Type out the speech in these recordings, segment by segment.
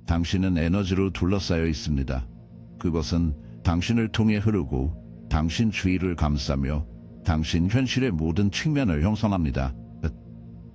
당신은 에너지로 둘러싸여 있습니다. 그것은 당신을 통해 흐르고 당신 주위를 감싸며 당신 현실의 모든 측면을 형성합니다.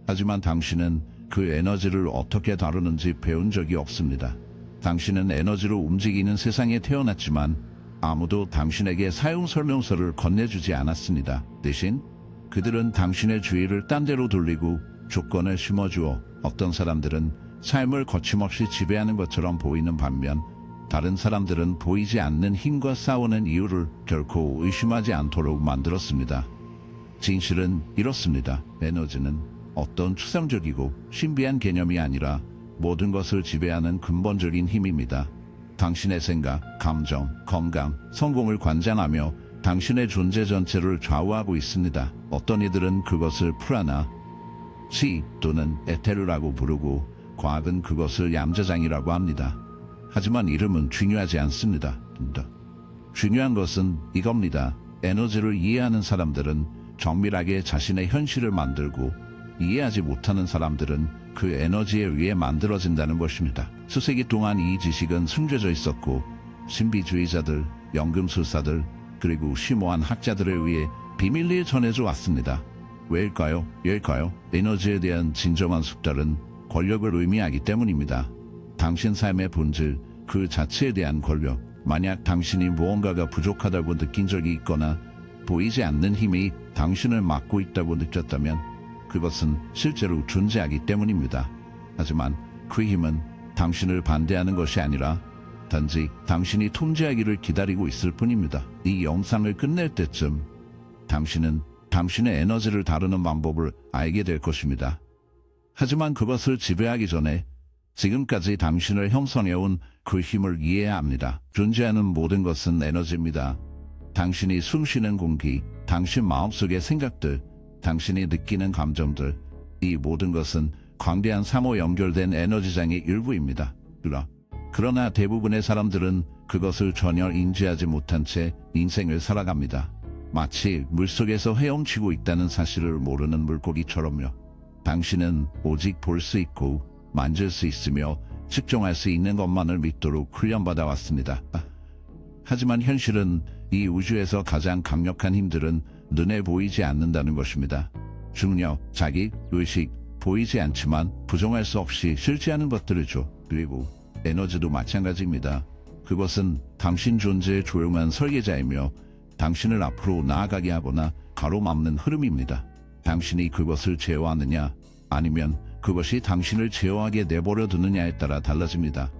하지만 당신은 그 에너지를 어떻게 다루는지 배운 적이 없습니다. 당신은 에너지로 움직이는 세상에 태어났지만 아무도 당신에게 사용 설명서를 건네주지 않았습니다. 대신 그들은 당신의 주의를 딴 데로 돌리고 조건을 심어주어 어떤 사람들은 삶을 거침없이 지배하는 것처럼 보이는 반면 다른 사람들은 보이지 않는 힘과 싸우는 이유를 결코 의심하지 않도록 만들었습니다. 진실은 이렇습니다. 에너지는 어떤 추상적이고 신비한 개념이 아니라 모든 것을 지배하는 근본적인 힘입니다. 당신의 생각, 감정, 건강, 성공을 관장하며 당신의 존재 전체를 좌우하고 있습니다. 어떤 이들은 그것을 프라나, 치 또는 에테르라고 부르고 과학은 그것을 얌자장이라고 합니다. 하지만 이름은 중요하지 않습니다. 중요한 것은 이겁니다. 에너지를 이해하는 사람들은 정밀하게 자신의 현실을 만들고 이해하지 못하는 사람들은 그 에너지에 의해 만들어진다는 것입니다. 수세기 동안 이 지식은 숨겨져 있었고 신비주의자들, 연금술사들, 그리고 심오한 학자들에 의해 비밀리에 전해져 왔습니다. 왜일까요? 에너지에 대한 진정한 숙달은 권력을 의미하기 때문입니다. 당신 삶의 본질, 그 자체에 대한 권력, 만약 당신이 무언가가 부족하다고 느낀 적이 있거나 보이지 않는 힘이 당신을 막고 있다고 느꼈다면 그것은 실제로 존재하기 때문입니다. 하지만 그 힘은 당신을 반대하는 것이 아니라 단지 당신이 통제하기를 기다리고 있을 뿐입니다. 이 영상을 끝낼 때쯤 당신은 당신의 에너지를 다루는 방법을 알게 될 것입니다. 하지만 그것을 지배하기 전에 지금까지 당신을 형성해온 그 힘을 이해해야 합니다. 존재하는 모든 것은 에너지입니다. 당신이 숨쉬는 공기, 당신 마음속의 생각들, 당신이 느끼는 감정들, 이 모든 것은 광대한 상호 연결된 에너지장의 일부입니다. 그러나 대부분의 사람들은 그것을 전혀 인지하지 못한 채 인생을 살아갑니다. 마치 물속에서 헤엄치고 있다는 사실을 모르는 물고기처럼요. 당신은 오직 볼 수 있고 만질 수 있으며 측정할 수 있는 것만을 믿도록 훈련받아 왔습니다. 하지만 현실은 이 우주에서 가장 강력한 힘들은 눈에 보이지 않는다는 것입니다. 중력, 자기, 의식, 보이지 않지만 부정할 수 없이 실제하는 것들이죠. 그리고 에너지도 마찬가지입니다. 그것은 당신 존재의 조용한 설계자이며 당신을 앞으로 나아가게 하거나 가로막는 흐름입니다. 당신이 그것을 제어하느냐 아니면 그것이 당신을 제어하게 내버려 두느냐에 따라 달라집니다.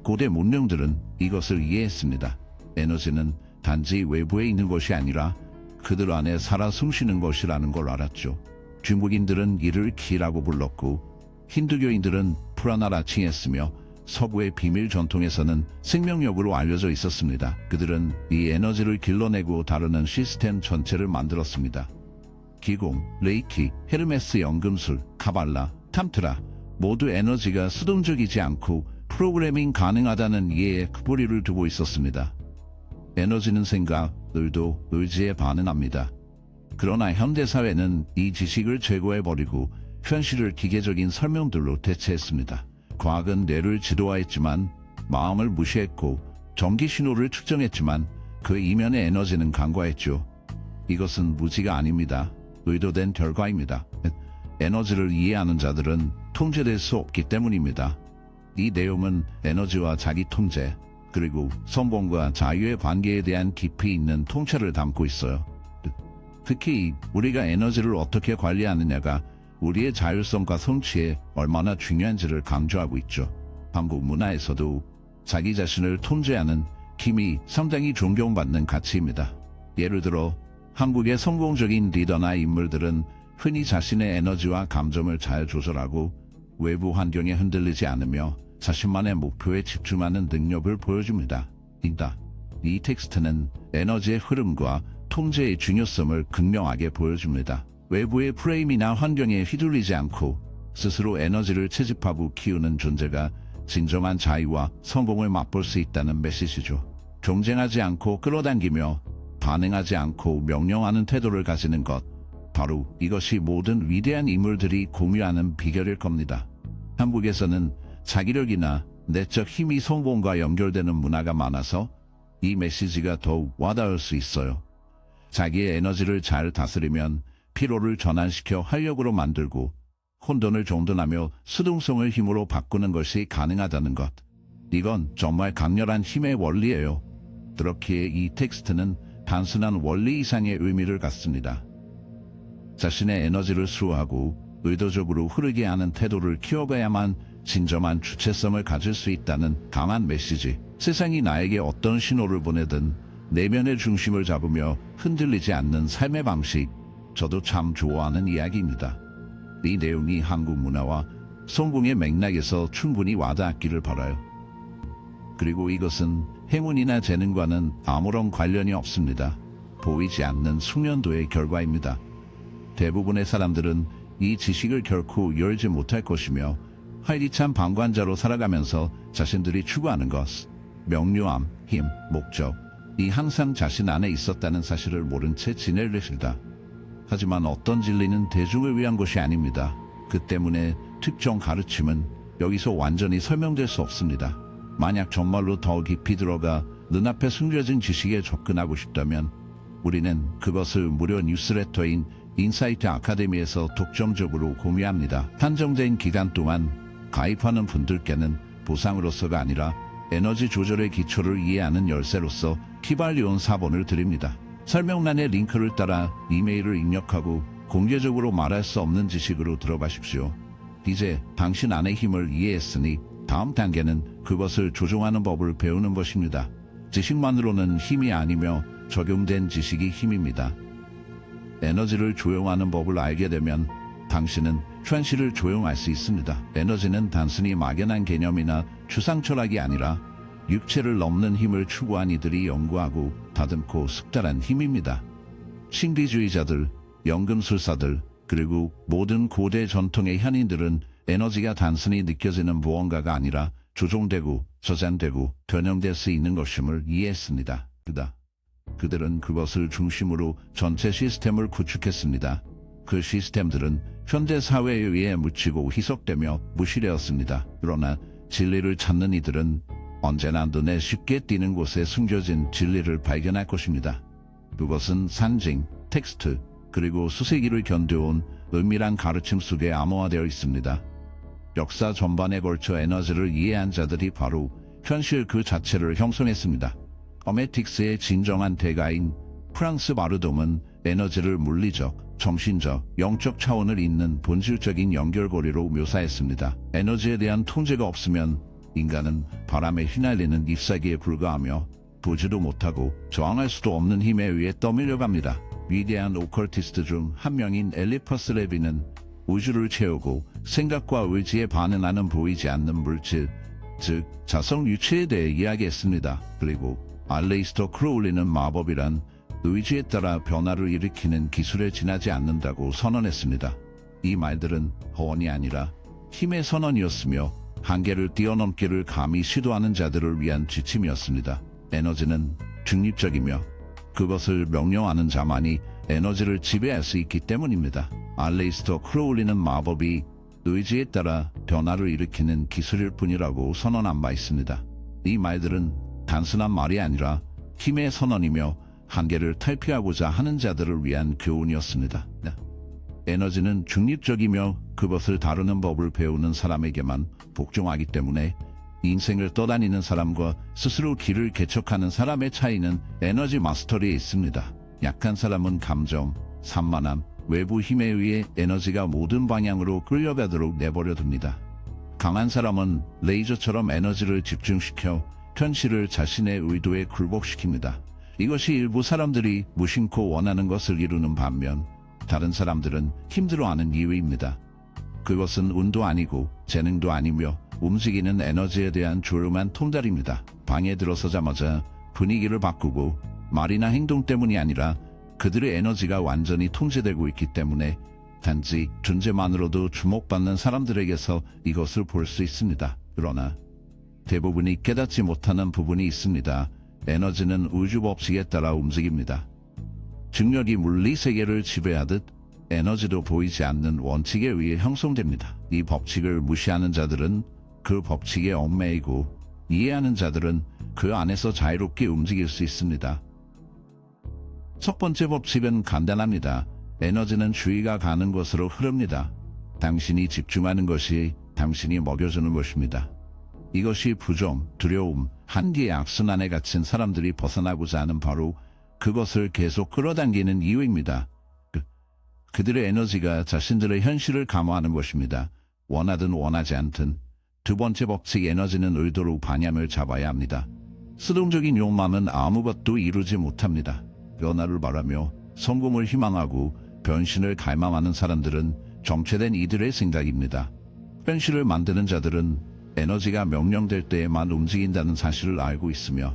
고대 문명들은 이것을 이해했습니다. 에너지는 단지 외부에 있는 것이 아니라 그들 안에 살아 숨쉬는 것이라는 걸 알았죠. 중국인들은 이를 키라고 불렀고 힌두교인들은 프라나라 칭했으며 서구의 비밀 전통에서는 생명력으로 알려져 있었습니다. 그들은 이 에너지를 길러내고 다루는 시스템 전체를 만들었습니다. 기공, 레이키, 헤르메스 연금술, 카발라, 탐트라 모두 에너지가 수동적이지 않고 프로그래밍 가능하다는 이해에 뿌리를 두고 있었습니다. 에너지는 생각, 의도, 의지에 반응합니다. 그러나 현대사회는 이 지식을 제거해버리고 현실을 기계적인 설명들로 대체했습니다. 과학은 뇌를 지도화했지만 마음을 무시했고 전기 신호를 측정했지만 그 이면의 에너지는 간과했죠. 이것은 무지가 아닙니다. 의도된 결과입니다. 에너지를 이해하는 자들은 통제될 수 없기 때문입니다. 이 내용은 에너지와 자기 통제, 그리고 성공과 자유의 관계에 대한 깊이 있는 통찰을 담고 있어요. 특히 우리가 에너지를 어떻게 관리하느냐가 우리의 자율성과 성취에 얼마나 중요한지를 강조하고 있죠. 한국 문화에서도 자기 자신을 통제하는 힘이 상당히 존경받는 가치입니다. 예를 들어 한국의 성공적인 리더나 인물들은 흔히 자신의 에너지와 감정을 잘 조절하고 외부 환경에 흔들리지 않으며 자신만의 목표에 집중하는 능력을 보여줍니다. 이 텍스트는 에너지의 흐름과 통제의 중요성을 극명하게 보여줍니다. 외부의 프레임이나 환경에 휘둘리지 않고 스스로 에너지를 채집하고 키우는 존재가 진정한 자유와 성공을 맛볼 수 있다는 메시지죠. 경쟁하지 않고 끌어당기며 반응하지 않고 명령하는 태도를 가지는 것, 바로 이것이 모든 위대한 인물들이 공유하는 비결일 겁니다. 한국에서는 자기력이나 내적 힘이 성공과 연결되는 문화가 많아서 이 메시지가 더욱 와닿을 수 있어요. 자기의 에너지를 잘 다스리면 피로를 전환시켜 활력으로 만들고 혼돈을 정돈하며 수동성을 힘으로 바꾸는 것이 가능하다는 것. 이건 정말 강렬한 힘의 원리예요. 그렇기에 이 텍스트는 단순한 원리 이상의 의미를 갖습니다. 자신의 에너지를 수호하고 의도적으로 흐르게 하는 태도를 키워가야만 진정한 주체성을 가질 수 있다는 강한 메시지. 세상이 나에게 어떤 신호를 보내든 내면의 중심을 잡으며 흔들리지 않는 삶의 방식. 저도 참 좋아하는 이야기입니다. 이 내용이 한국 문화와 성공의 맥락에서 충분히 와닿기를 바라요. 그리고 이것은 행운이나 재능과는 아무런 관련이 없습니다. 보이지 않는 숙련도의 결과입니다. 대부분의 사람들은 이 지식을 결코 열지 못할 것이며 활기찬 방관자로 살아가면서 자신들이 추구하는 것, 명료함, 힘, 목적, 이 항상 자신 안에 있었다는 사실을 모른 채 지낼 것이다. 하지만 어떤 진리는 대중을 위한 것이 아닙니다. 그 때문에 특정 가르침은 여기서 완전히 설명될 수 없습니다. 만약 정말로 더 깊이 들어가 눈앞에 숨겨진 지식에 접근하고 싶다면 우리는 그것을 무료 뉴스레터인 인사이트 아카데미에서 독점적으로 공유합니다. 한정된 기간 동안 가입하는 분들께는 보상으로서가 아니라 에너지 조절의 기초를 이해하는 열쇠로서 키발리온 4번을 드립니다. 설명란의 링크를 따라 이메일을 입력하고 공개적으로 말할 수 없는 지식으로 들어가십시오. 이제 당신 안의 힘을 이해했으니 다음 단계는 그것을 조종하는 법을 배우는 것입니다. 지식만으로는 힘이 아니며 적용된 지식이 힘입니다. 에너지를 조용하는 법을 알게 되면 당신은 현실을 조용할 수 있습니다. 에너지는 단순히 막연한 개념이나 추상 철학이 아니라 육체를 넘는 힘을 추구한 이들이 연구하고 다듬고 숙달한 힘입니다. 신비주의자들, 연금술사들, 그리고 모든 고대 전통의 현인들은 에너지가 단순히 느껴지는 무언가가 아니라 조종되고 저장되고 변형될 수 있는 것임을 이해했습니다. 그들은 그것을 중심으로 전체 시스템을 구축했습니다. 그 시스템들은 현대 사회에 의해 묻히고 희석되며 무시되었습니다. 그러나 진리를 찾는 이들은 언제나 눈에 쉽게 띄는 곳에 숨겨진 진리를 발견할 것입니다. 그것은 산증, 텍스트, 그리고 수세기를 견뎌온 은밀한 가르침 속에 암호화되어 있습니다. 역사 전반에 걸쳐 에너지를 이해한 자들이 바로 현실 그 자체를 형성했습니다. 어메틱스의 진정한 대가인 프랑스 마르돔은 에너지를 물리적, 정신적, 영적 차원을 잇는 본질적인 연결고리로 묘사했습니다. 에너지에 대한 통제가 없으면 인간은 바람에 휘날리는 잎사귀에 불과하며 보지도 못하고 저항할 수도 없는 힘에 의해 떠밀려갑니다. 위대한 오컬티스트 중 한 명인 엘리퍼스 레비는 우주를 채우고 생각과 의지에 반응하는 보이지 않는 물질, 즉 자성 유체에 대해 이야기했습니다. 그리고 알레이스터 크로울리는 마법이란 의지에 따라 변화를 일으키는 기술에 지나지 않는다고 선언했습니다. 이 말들은 허언이 아니라 힘의 선언이었으며 한계를 뛰어넘기를 감히 시도하는 자들을 위한 지침이었습니다. 에너지는 중립적이며 그것을 명령하는 자만이 에너지를 지배할 수 있기 때문입니다. 알레이스터 크로울리는 마법이 의지에 따라 변화를 일으키는 기술일 뿐이라고 선언한 바 있습니다. 이 말들은 단순한 말이 아니라 힘의 선언이며 한계를 탈피하고자 하는 자들을 위한 교훈이었습니다. 에너지는 중립적이며 그것을 다루는 법을 배우는 사람에게만 복종하기 때문에 인생을 떠다니는 사람과 스스로 길을 개척하는 사람의 차이는 에너지 마스터리에 있습니다. 약한 사람은 감정, 산만함, 외부 힘에 의해 에너지가 모든 방향으로 끌려가도록 내버려둡니다. 강한 사람은 레이저처럼 에너지를 집중시켜 현실을 자신의 의도에 굴복시킵니다. 이것이 일부 사람들이 무심코 원하는 것을 이루는 반면 다른 사람들은 힘들어하는 이유입니다. 그것은 운도 아니고 재능도 아니며 움직이는 에너지에 대한 조용한 통달입니다. 방에 들어서자마자 분위기를 바꾸고 말이나 행동 때문이 아니라 그들의 에너지가 완전히 통제되고 있기 때문에 단지 존재만으로도 주목받는 사람들에게서 이것을 볼 수 있습니다. 그러나 대부분이 깨닫지 못하는 부분이 있습니다. 에너지는 우주 법칙에 따라 움직입니다. 중력이 물리 세계를 지배하듯 에너지도 보이지 않는 원칙에 의해 형성됩니다. 이 법칙을 무시하는 자들은 그 법칙에 얽매이고 이해하는 자들은 그 안에서 자유롭게 움직일 수 있습니다. 첫 번째 법칙은 간단합니다. 에너지는 주의가 가는 곳으로 흐릅니다. 당신이 집중하는 것이 당신이 먹여주는 것입니다. 이것이 부정, 두려움, 한계의 악순환에 갇힌 사람들이 벗어나고자 하는 바로 그것을 계속 끌어당기는 이유입니다. 그들의 에너지가 자신들의 현실을 감화하는 것입니다. 원하든 원하지 않든. 두 번째 법칙, 에너지는 의도로 방향을 잡아야 합니다. 수동적인 욕망은 아무것도 이루지 못합니다. 변화를 바라며 성공을 희망하고 변신을 갈망하는 사람들은 정체된 이들의 생각입니다. 현실을 만드는 자들은 에너지가 명령될 때에만 움직인다는 사실을 알고 있으며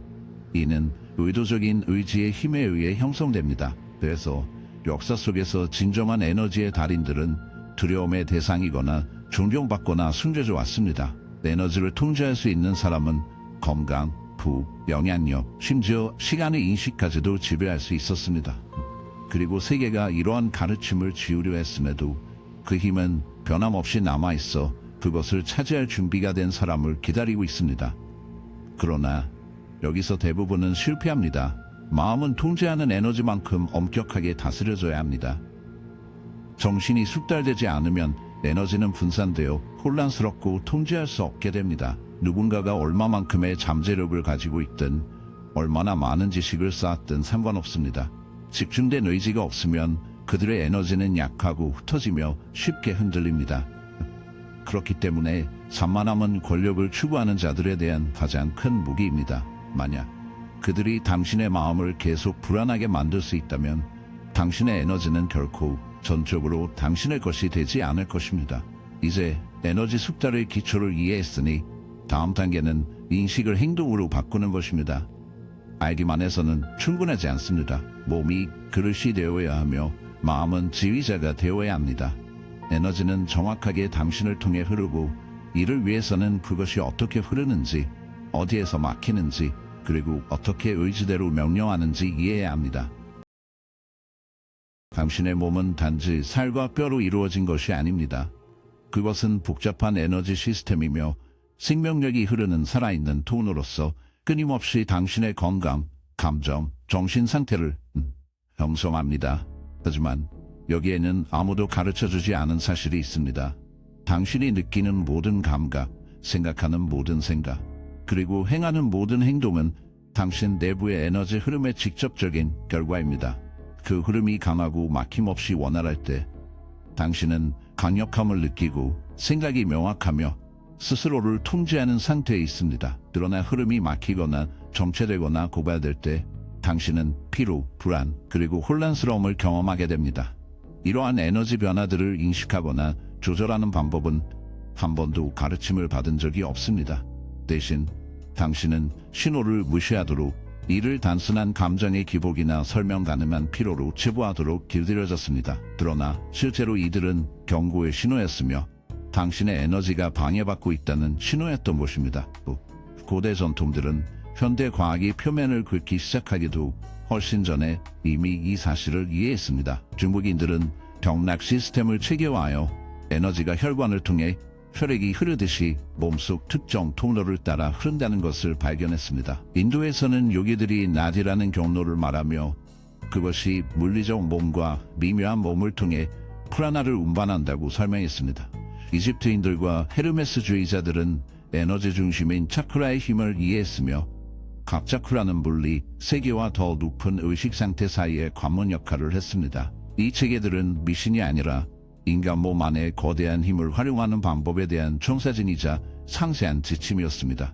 이는 의도적인 의지의 힘에 의해 형성됩니다. 그래서 역사 속에서 진정한 에너지의 달인들은 두려움의 대상이거나 존경받거나 숭배져 왔습니다. 에너지를 통제할 수 있는 사람은 건강, 부, 영향력, 심지어 시간의 인식까지도 지배할 수 있었습니다. 그리고 세계가 이러한 가르침을 지우려 했음에도 그 힘은 변함없이 남아있어 그것을 차지할 준비가 된 사람을 기다리고 있습니다. 그러나 여기서 대부분은 실패합니다. 마음은 통제하는 에너지만큼 엄격하게 다스려져야 합니다. 정신이 숙달되지 않으면 에너지는 분산되어 혼란스럽고 통제할 수 없게 됩니다. 누군가가 얼마만큼의 잠재력을 가지고 있든 얼마나 많은 지식을 쌓았든 상관없습니다. 집중된 의지가 없으면 그들의 에너지는 약하고 흩어지며 쉽게 흔들립니다. 그렇기 때문에 산만함은 권력을 추구하는 자들에 대한 가장 큰 무기입니다. 만약 그들이 당신의 마음을 계속 불안하게 만들 수 있다면 당신의 에너지는 결코 전적으로 당신의 것이 되지 않을 것입니다. 이제 에너지 숙달의 기초를 이해했으니 다음 단계는 인식을 행동으로 바꾸는 것입니다. 알기만 해서는 충분하지 않습니다. 몸이 그릇이 되어야 하며 마음은 지휘자가 되어야 합니다. 에너지는 정확하게 당신을 통해 흐르고 이를 위해서는 그것이 어떻게 흐르는지, 어디에서 막히는지, 그리고 어떻게 의지대로 명령하는지 이해해야 합니다. 당신의 몸은 단지 살과 뼈로 이루어진 것이 아닙니다. 그것은 복잡한 에너지 시스템이며 생명력이 흐르는 살아있는 통로로서 끊임없이 당신의 건강, 감정, 정신 상태를 형성합니다. 하지만 여기에는 아무도 가르쳐주지 않은 사실이 있습니다. 당신이 느끼는 모든 감각, 생각하는 모든 생각, 그리고 행하는 모든 행동은 당신 내부의 에너지 흐름의 직접적인 결과입니다. 그 흐름이 강하고 막힘없이 원활할 때 당신은 강력함을 느끼고 생각이 명확하며 스스로를 통제하는 상태에 있습니다. 그러나 흐름이 막히거나 정체되거나 고갈될 때 당신은 피로, 불안, 그리고 혼란스러움을 경험하게 됩니다. 이러한 에너지 변화들을 인식하거나 조절하는 방법은 한 번도 가르침을 받은 적이 없습니다. 대신 당신은 신호를 무시하도록 이를 단순한 감정의 기복이나 설명 가능한 피로로 치부하도록 길들여졌습니다. 그러나 실제로 이들은 경고의 신호였으며 당신의 에너지가 방해받고 있다는 신호였던 것입니다. 고대 전통들은 현대 과학이 표면을 긁기 시작하기도 훨씬 전에 이미 이 사실을 이해했습니다. 중국인들은 경락 시스템을 체계화하여 에너지가 혈관을 통해 혈액이 흐르듯이 몸속 특정 통로를 따라 흐른다는 것을 발견했습니다. 인도에서는 요기들이 나디라는 경로를 말하며 그것이 물리적 몸과 미묘한 몸을 통해 프라나를 운반한다고 설명했습니다. 이집트인들과 헤르메스주의자들은 에너지 중심인 차크라의 힘을 이해했으며 각 차크라는 물리, 세계와 더 높은 의식 상태 사이의 관문 역할을 했습니다. 이 체계들은 미신이 아니라 인간 몸 안의 거대한 힘을 활용하는 방법에 대한 청사진이자 상세한 지침이었습니다.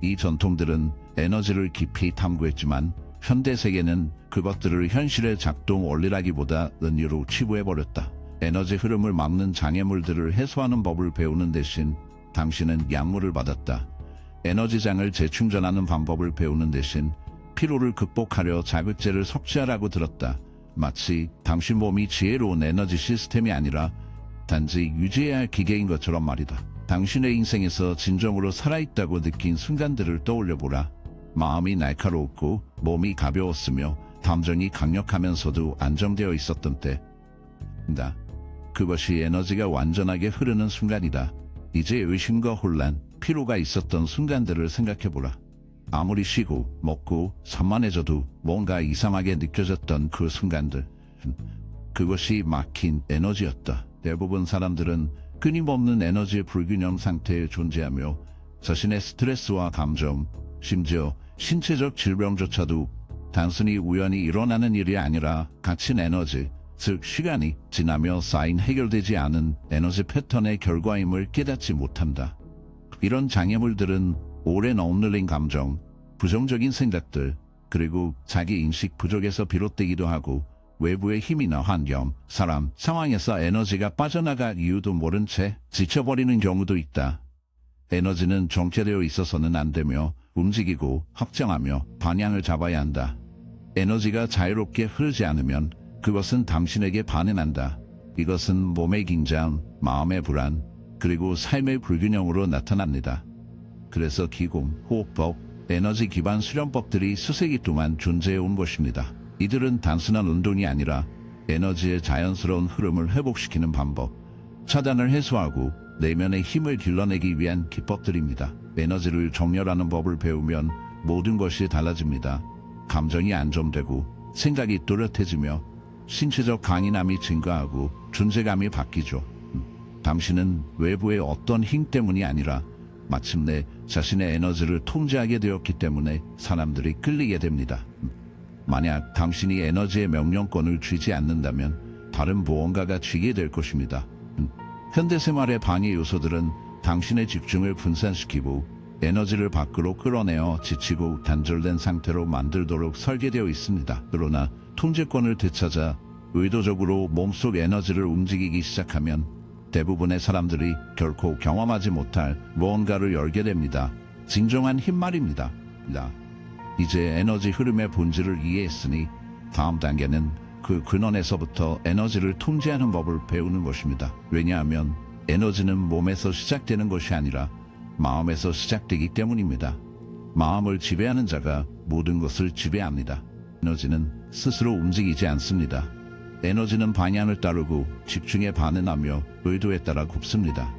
이 전통들은 에너지를 깊이 탐구했지만 현대 세계는 그것들을 현실의 작동 원리라기보다 은유로 치부해버렸다. 에너지 흐름을 막는 장애물들을 해소하는 법을 배우는 대신 당신은 약물을 받았다. 에너지장을 재충전하는 방법을 배우는 대신 피로를 극복하려 자극제를 섭취하라고 들었다. 마치 당신 몸이 지혜로운 에너지 시스템이 아니라 단지 유지해야 할 기계인 것처럼 말이다. 당신의 인생에서 진정으로 살아있다고 느낀 순간들을 떠올려보라. 마음이 날카로웠고 몸이 가벼웠으며 감정이 강력하면서도 안정되어 있었던 때. 그것이 에너지가 완전하게 흐르는 순간이다. 이제 의심과 혼란, 피로가 있었던 순간들을 생각해보라. 아무리 쉬고 먹고 산만해져도 뭔가 이상하게 느껴졌던 그 순간들. 그것이 막힌 에너지였다. 대부분 사람들은 끊임없는 에너지의 불균형 상태에 존재하며 자신의 스트레스와 감정, 심지어 신체적 질병조차도 단순히 우연히 일어나는 일이 아니라 갇힌 에너지, 즉 시간이 지나며 쌓인 해결되지 않은 에너지 패턴의 결과임을 깨닫지 못한다. 이런 장애물들은 오랜 억눌린 감정, 부정적인 생각들, 그리고 자기 인식 부족에서 비롯되기도 하고 외부의 힘이나 환경, 사람, 상황에서 에너지가 빠져나갈 이유도 모른 채 지쳐버리는 경우도 있다. 에너지는 정체되어 있어서는 안 되며 움직이고 확장하며 방향을 잡아야 한다. 에너지가 자유롭게 흐르지 않으면 그것은 당신에게 반응한다. 이것은 몸의 긴장, 마음의 불안, 그리고 삶의 불균형으로 나타납니다. 그래서 기공, 호흡법, 에너지 기반 수련법들이 수세기 동안 존재해 온 것입니다. 이들은 단순한 운동이 아니라 에너지의 자연스러운 흐름을 회복시키는 방법, 차단을 해소하고 내면의 힘을 길러내기 위한 기법들입니다. 에너지를 정렬하는 법을 배우면 모든 것이 달라집니다. 감정이 안정되고 생각이 또렷해지며 신체적 강인함이 증가하고 존재감이 바뀌죠. 당신은 외부의 어떤 힘 때문이 아니라 마침내 자신의 에너지를 통제하게 되었기 때문에 사람들이 끌리게 됩니다. 만약 당신이 에너지의 명령권을 쥐지 않는다면 다른 무언가가 쥐게 될 것입니다. 현대생활의 방해 요소들은 당신의 집중을 분산시키고 에너지를 밖으로 끌어내어 지치고 단절된 상태로 만들도록 설계되어 있습니다. 그러나 통제권을 되찾아 의도적으로 몸속 에너지를 움직이기 시작하면 대부분의 사람들이 결코 경험하지 못할 무언가를 열게 됩니다. 진정한 힘 말입니다. 이제 에너지 흐름의 본질을 이해했으니 다음 단계는 그 근원에서부터 에너지를 통제하는 법을 배우는 것입니다. 왜냐하면 에너지는 몸에서 시작되는 것이 아니라 마음에서 시작되기 때문입니다. 마음을 지배하는 자가 모든 것을 지배합니다. 에너지는 스스로 움직이지 않습니다. 에너지는 방향을 따르고 집중에 반응하며 의도에 따라 굽습니다.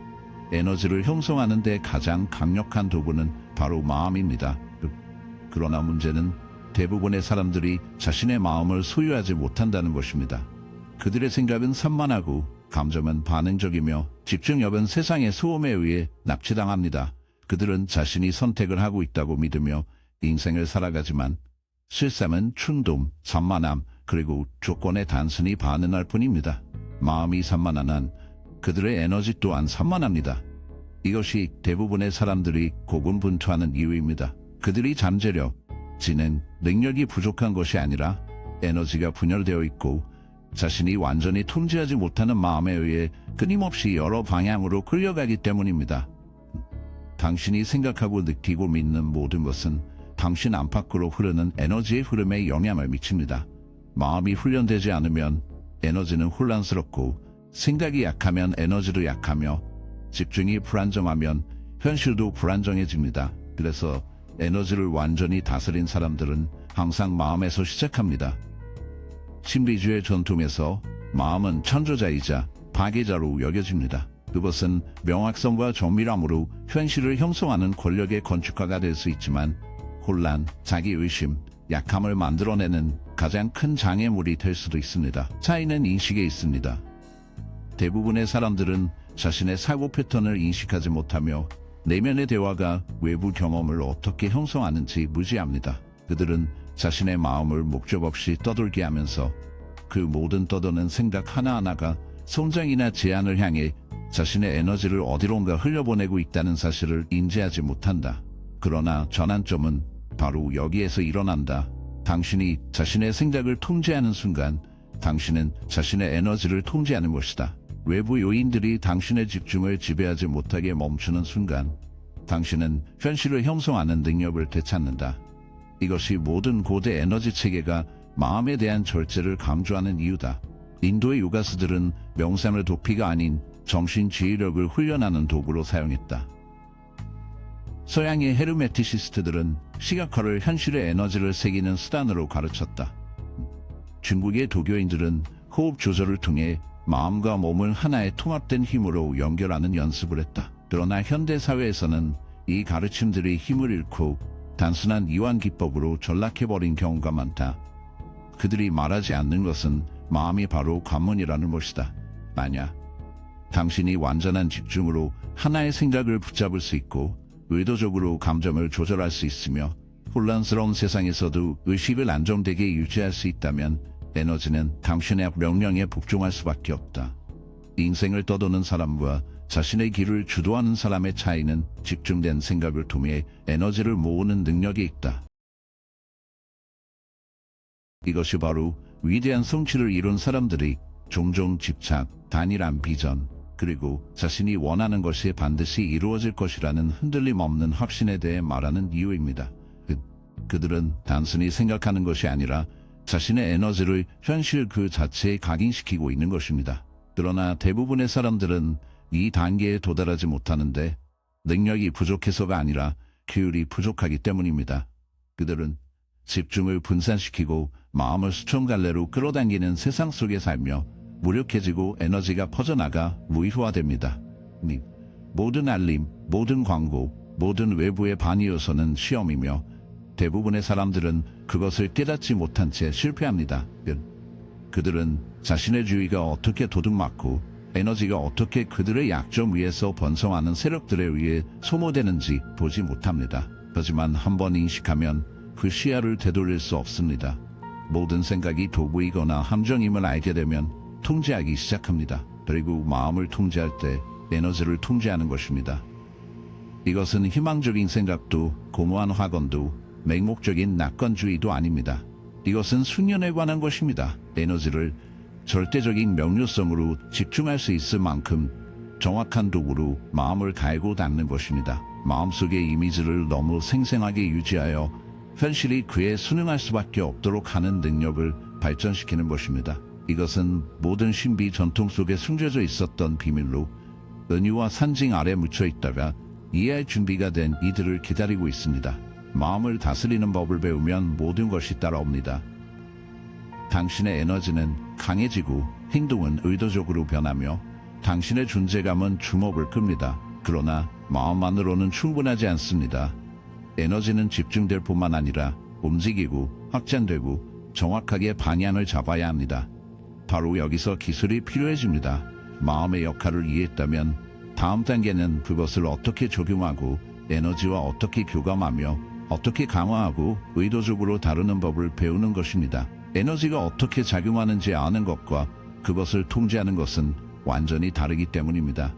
에너지를 형성하는 데 가장 강력한 도구는 바로 마음입니다. 그러나 문제는 대부분의 사람들이 자신의 마음을 소유하지 못한다는 것입니다. 그들의 생각은 산만하고 감정은 반응적이며 집중력은 세상의 소음에 의해 납치당합니다. 그들은 자신이 선택을 하고 있다고 믿으며 인생을 살아가지만 실상은 충동, 산만함, 그리고 조건에 단순히 반응할 뿐입니다. 마음이 산만한 한 그들의 에너지 또한 산만합니다. 이것이 대부분의 사람들이 고군분투하는 이유입니다. 그들이 잠재력, 지능, 능력이 부족한 것이 아니라 에너지가 분열되어 있고 자신이 완전히 통제하지 못하는 마음에 의해 끊임없이 여러 방향으로 끌려가기 때문입니다. 당신이 생각하고 느끼고 믿는 모든 것은 당신 안팎으로 흐르는 에너지의 흐름에 영향을 미칩니다. 마음이 훈련되지 않으면 에너지는 혼란스럽고 생각이 약하면 에너지도 약하며 집중이 불안정하면 현실도 불안정해집니다. 그래서 에너지를 완전히 다스린 사람들은 항상 마음에서 시작합니다. 심리주의 전통에서 마음은 창조자이자 파괴자로 여겨집니다. 그것은 명확성과 정밀함으로 현실을 형성하는 권력의 건축가가 될 수 있지만 혼란, 자기의심, 약함을 만들어내는 가장 큰 장애물이 될 수도 있습니다. 차이는 인식에 있습니다. 대부분의 사람들은 자신의 사고 패턴을 인식하지 못하며 내면의 대화가 외부 경험을 어떻게 형성하는지 무지합니다. 그들은 자신의 마음을 목적 없이 떠돌게 하면서 그 모든 떠도는 생각 하나하나가 성장이나 제한을 향해 자신의 에너지를 어디론가 흘려보내고 있다는 사실을 인지하지 못한다. 그러나 전환점은 바로 여기에서 일어난다. 당신이 자신의 생각을 통제하는 순간 당신은 자신의 에너지를 통제하는 것이다. 외부 요인들이 당신의 집중을 지배하지 못하게 멈추는 순간 당신은 현실을 형성하는 능력을 되찾는다. 이것이 모든 고대 에너지 체계가 마음에 대한 절제를 강조하는 이유다. 인도의 요가스들은 명상을 도피가 아닌 정신 지휘력을 훈련하는 도구로 사용했다. 서양의 헤르메티시스트들은 시각화를 현실의 에너지를 새기는 수단으로 가르쳤다. 중국의 도교인들은 호흡 조절을 통해 마음과 몸을 하나의 통합된 힘으로 연결하는 연습을 했다. 그러나 현대 사회에서는 이 가르침들이 힘을 잃고 단순한 이완 기법으로 전락해버린 경우가 많다. 그들이 말하지 않는 것은 마음이 바로 관문이라는 것이다. 만약 당신이 완전한 집중으로 하나의 생각을 붙잡을 수 있고 의도적으로 감정을 조절할 수 있으며 혼란스러운 세상에서도 의식을 안정되게 유지할 수 있다면 에너지는 당신의 명령에 복종할 수밖에 없다. 인생을 떠도는 사람과 자신의 길을 주도하는 사람의 차이는 집중된 생각을 통해 에너지를 모으는 능력에 있다. 이것이 바로 위대한 성취를 이룬 사람들이 종종 집착, 단일한 비전, 그리고 자신이 원하는 것이 반드시 이루어질 것이라는 흔들림 없는 확신에 대해 말하는 이유입니다. 그들은 단순히 생각하는 것이 아니라 자신의 에너지를 현실 그 자체에 각인시키고 있는 것입니다. 그러나 대부분의 사람들은 이 단계에 도달하지 못하는데 능력이 부족해서가 아니라 규율이 부족하기 때문입니다. 그들은 집중을 분산시키고 마음을 수천 갈래로 끌어당기는 세상 속에 살며 무력해지고 에너지가 퍼져나가 무의화됩니다. 모든 알림, 모든 광고, 모든 외부의 반의 요소는 시험이며 대부분의 사람들은 그것을 깨닫지 못한 채 실패합니다. 그들은 자신의 주의가 어떻게 도둑맞고 에너지가 어떻게 그들의 약점 위에서 번성하는 세력들에 의해 소모되는지 보지 못합니다. 하지만 한번 인식하면 그 시야를 되돌릴 수 없습니다. 모든 생각이 도구이거나 함정임을 알게 되면 통제하기 시작합니다. 그리고 마음을 통제할 때 에너지를 통제하는 것입니다. 이것은 희망적인 생각도 고무한 학원도 맹목적인 낙관주의도 아닙니다. 이것은 숙련에 관한 것입니다. 에너지를 절대적인 명료성으로 집중할 수 있을 만큼 정확한 도구로 마음을 갈고 닦는 것입니다. 마음속의 이미지를 너무 생생하게 유지하여 현실이 그에 순응할 수밖에 없도록 하는 능력을 발전시키는 것입니다. 이것은 모든 신비 전통 속에 숨겨져 있었던 비밀로 은유와 산징 아래 묻혀 있다가 이해할 준비가 된 이들을 기다리고 있습니다. 마음을 다스리는 법을 배우면 모든 것이 따라옵니다. 당신의 에너지는 강해지고 행동은 의도적으로 변하며 당신의 존재감은 주목을 끕니다. 그러나 마음만으로는 충분하지 않습니다. 에너지는 집중될 뿐만 아니라 움직이고 확장되고 정확하게 방향을 잡아야 합니다. 바로 여기서 기술이 필요해집니다. 마음의 역할을 이해했다면 다음 단계는 그것을 어떻게 적용하고 에너지와 어떻게 교감하며 어떻게 강화하고 의도적으로 다루는 법을 배우는 것입니다. 에너지가 어떻게 작용하는지 아는 것과 그것을 통제하는 것은 완전히 다르기 때문입니다.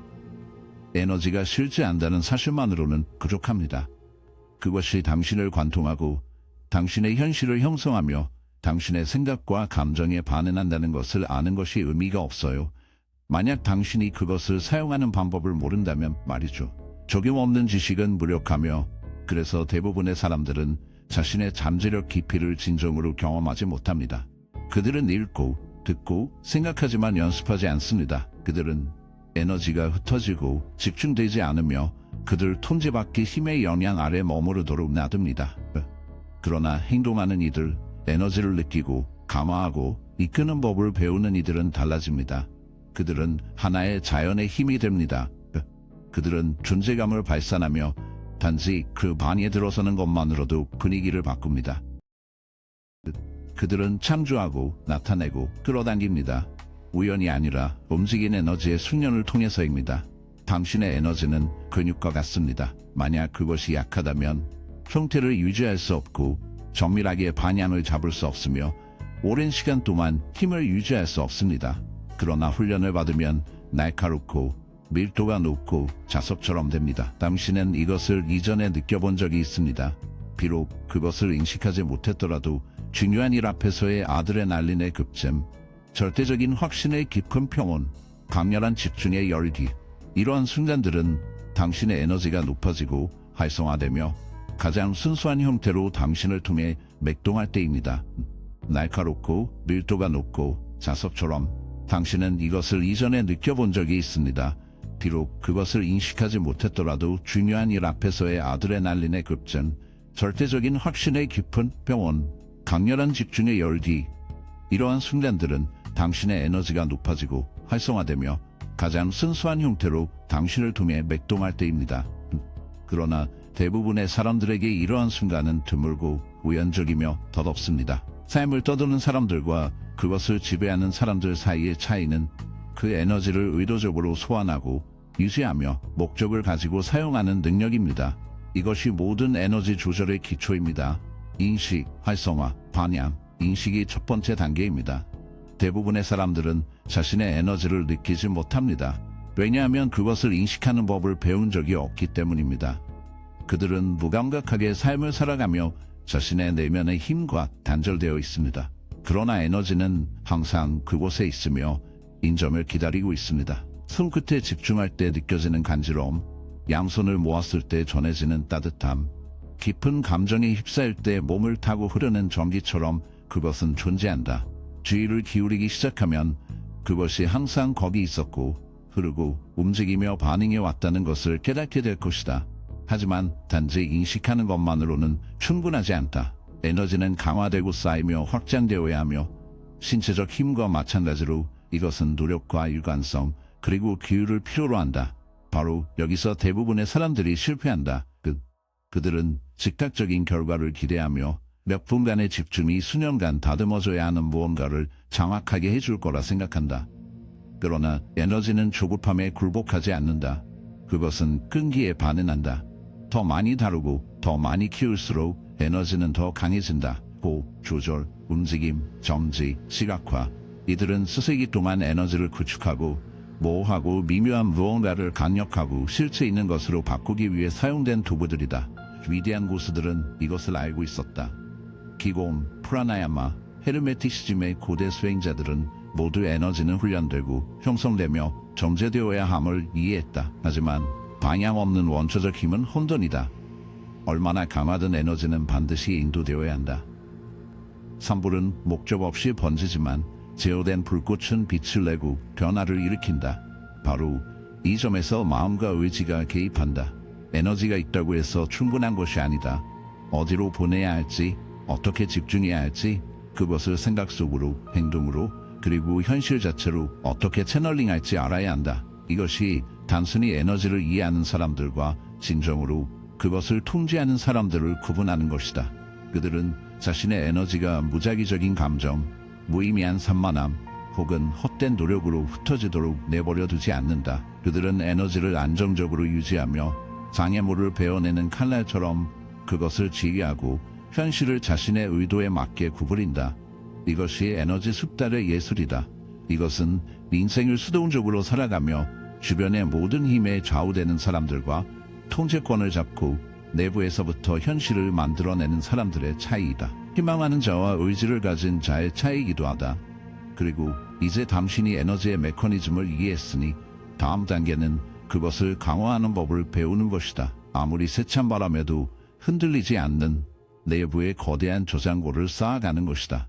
에너지가 실제 안다는 사실만으로는 부족합니다. 그것이 당신을 관통하고 당신의 현실을 형성하며 당신의 생각과 감정에 반응한다는 것을 아는 것이 의미가 없어요. 만약 당신이 그것을 사용하는 방법을 모른다면 말이죠. 적용 없는 지식은 무력하며 그래서 대부분의 사람들은 자신의 잠재력 깊이를 진정으로 경험하지 못합니다. 그들은 읽고 듣고 생각하지만 연습하지 않습니다. 그들은 에너지가 흩어지고 집중되지 않으며 그들 통제받기 힘의 영향 아래 머무르도록 놔둡니다. 그러나 행동하는 이들, 에너지를 느끼고 감화하고 이끄는 법을 배우는 이들은 달라집니다. 그들은 하나의 자연의 힘이 됩니다. 그들은 존재감을 발산하며 단지 그 반에 들어서는 것만으로도 분위기를 바꿉니다. 그들은 창조하고 나타내고 끌어당깁니다. 우연이 아니라 움직이는 에너지의 숙련을 통해서입니다. 당신의 에너지는 근육과 같습니다. 만약 그것이 약하다면 형태를 유지할 수 없고 정밀하게 방향을 잡을 수 없으며 오랜 시간 동안 힘을 유지할 수 없습니다. 그러나 훈련을 받으면 날카롭고 밀도가 높고 자석처럼 됩니다. 당신은 이것을 이전에 느껴본 적이 있습니다. 비록 그것을 인식하지 못했더라도 중요한 일 앞에서의 아드레날린의 급증, 절대적인 확신의 깊은 평온, 강렬한 집중의 열기, 이러한 순간들은 당신의 에너지가 높아지고 활성화되며 가장 순수한 형태로 당신을 통해 맥동할 때입니다. 날카롭고 밀도가 높고 자석처럼 당신은 이것을 이전에 느껴본 적이 있습니다. 비록 그것을 인식하지 못했더라도 중요한 일 앞에서의 아드레날린의 급증, 절대적인 확신의 깊은 평온, 강렬한 집중의 열기, 이러한 순간들은 당신의 에너지가 높아지고 활성화되며 가장 순수한 형태로 당신을 통해 맥동할 때입니다. 그러나 대부분의 사람들에게 이러한 순간은 드물고 우연적이며 덧없습니다. 삶을 떠도는 사람들과 그것을 지배하는 사람들 사이의 차이는 그 에너지를 의도적으로 소환하고 유지하며 목적을 가지고 사용하는 능력입니다. 이것이 모든 에너지 조절의 기초입니다. 인식, 활성화, 반향, 인식이 첫 번째 단계입니다. 대부분의 사람들은 자신의 에너지를 느끼지 못합니다. 왜냐하면 그것을 인식하는 법을 배운 적이 없기 때문입니다. 그들은 무감각하게 삶을 살아가며 자신의 내면의 힘과 단절되어 있습니다. 그러나 에너지는 항상 그곳에 있으며 인점을 기다리고 있습니다. 손끝에 집중할 때 느껴지는 간지러움, 양손을 모았을 때 전해지는 따뜻함, 깊은 감정에 휩싸일 때 몸을 타고 흐르는 전기처럼 그것은 존재한다. 주의를 기울이기 시작하면 그것이 항상 거기 있었고 흐르고 움직이며 반응해 왔다는 것을 깨닫게 될 것이다. 하지만 단지 인식하는 것만으로는 충분하지 않다. 에너지는 강화되고 쌓이며 확장되어야 하며 신체적 힘과 마찬가지로 이것은 노력과 일관성 그리고 기율을 필요로 한다. 바로 여기서 대부분의 사람들이 실패한다. 그들은 즉각적인 결과를 기대하며 몇 분간의 집중이 수년간 다듬어져야 하는 무언가를 정확하게 해줄 거라 생각한다. 그러나 에너지는 조급함에 굴복하지 않는다. 그것은 끈기에 반응한다. 더 많이 다루고 더 많이 키울수록 에너지는 더 강해진다. 호흡, 조절, 움직임, 정지, 시각화. 이들은 수세기 동안 에너지를 구축하고 모호하고 미묘한 무언가를 강력하고 실체 있는 것으로 바꾸기 위해 사용된 도구들이다. 위대한 고수들은 이것을 알고 있었다. 기공, 프라나야마, 헤르메티시즘의 고대 수행자들은 모두 에너지는 훈련되고 형성되며 정제되어야 함을 이해했다. 하지만 방향 없는 원초적 힘은 혼돈이다. 얼마나 강하든 에너지는 반드시 인도되어야 한다. 산불은 목적 없이 번지지만 제어된 불꽃은 빛을 내고 변화를 일으킨다. 바로 이 점에서 마음과 의지가 개입한다. 에너지가 있다고 해서 충분한 것이 아니다. 어디로 보내야 할지, 어떻게 집중해야 할지, 그것을 생각 속으로, 행동으로, 그리고 현실 자체로 어떻게 채널링할지 알아야 한다. 이것이 단순히 에너지를 이해하는 사람들과 진정으로 그것을 통제하는 사람들을 구분하는 것이다. 그들은 자신의 에너지가 무작위적인 감정, 무의미한 산만함 혹은 헛된 노력으로 흩어지도록 내버려 두지 않는다. 그들은 에너지를 안정적으로 유지하며 장애물을 베어내는 칼날처럼 그것을 지휘하고 현실을 자신의 의도에 맞게 구부린다. 이것이 에너지 숙달의 예술이다. 이것은 인생을 수동적으로 살아가며 주변의 모든 힘에 좌우되는 사람들과 통제권을 잡고 내부에서부터 현실을 만들어내는 사람들의 차이이다. 희망하는 자와 의지를 가진 자의 차이이기도 하다. 그리고 이제 당신이 에너지의 메커니즘을 이해했으니 다음 단계는 그것을 강화하는 법을 배우는 것이다. 아무리 세찬 바람에도 흔들리지 않는 내부의 거대한 저장고를 쌓아가는 것이다.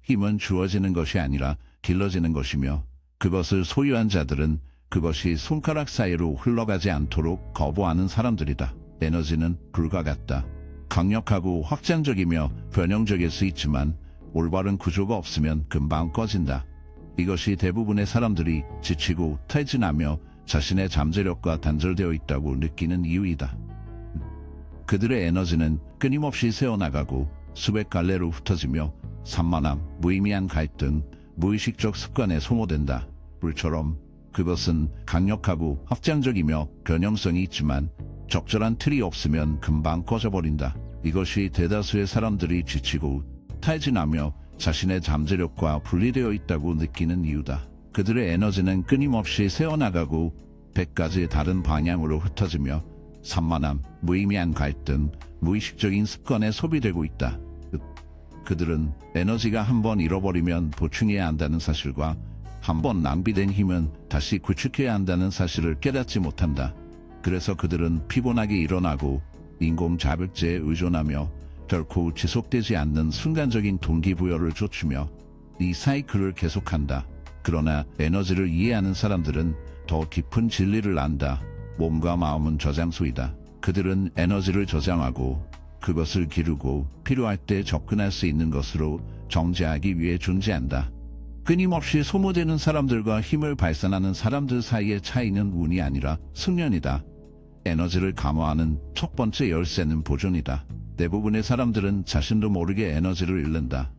힘은 주어지는 것이 아니라 길러지는 것이며 그것을 소유한 자들은 그것이 손가락 사이로 흘러가지 않도록 거부하는 사람들이다. 에너지는 불과 같다. 강력하고 확장적이며 변형적일 수 있지만 올바른 구조가 없으면 금방 꺼진다. 이것이 대부분의 사람들이 지치고 탈진하며 자신의 잠재력과 단절되어 있다고 느끼는 이유이다. 그들의 에너지는 끊임없이 새어나가고 수백 갈래로 흩어지며 산만함, 무의미한 갈등, 무의식적 습관에 소모된다. 불처럼 그것은 강력하고 확장적이며 변형성이 있지만 적절한 틀이 없으면 금방 꺼져버린다. 이것이 대다수의 사람들이 지치고 탈진하며 자신의 잠재력과 분리되어 있다고 느끼는 이유다. 그들의 에너지는 끊임없이 새어나가고 100가지 다른 방향으로 흩어지며 산만함, 무의미한 갈등, 무의식적인 습관에 소비되고 있다. 그들은 에너지가 한번 잃어버리면 보충해야 한다는 사실과 한번 낭비된 힘은 다시 구축해야 한다는 사실을 깨닫지 못한다. 그래서 그들은 피곤하게 일어나고 인공 자극제에 의존하며 결코 지속되지 않는 순간적인 동기부여를 쫓으며 이 사이클을 계속한다. 그러나 에너지를 이해하는 사람들은 더 깊은 진리를 안다. 몸과 마음은 저장소이다. 그들은 에너지를 저장하고 그것을 기르고 필요할 때 접근할 수 있는 것으로 정제하기 위해 존재한다. 끊임없이 소모되는 사람들과 힘을 발산하는 사람들 사이의 차이는 운이 아니라 숙련이다. 에너지를 감화하는 첫 번째 열쇠는 보존이다. 대부분의 사람들은 자신도 모르게 에너지를 잃는다.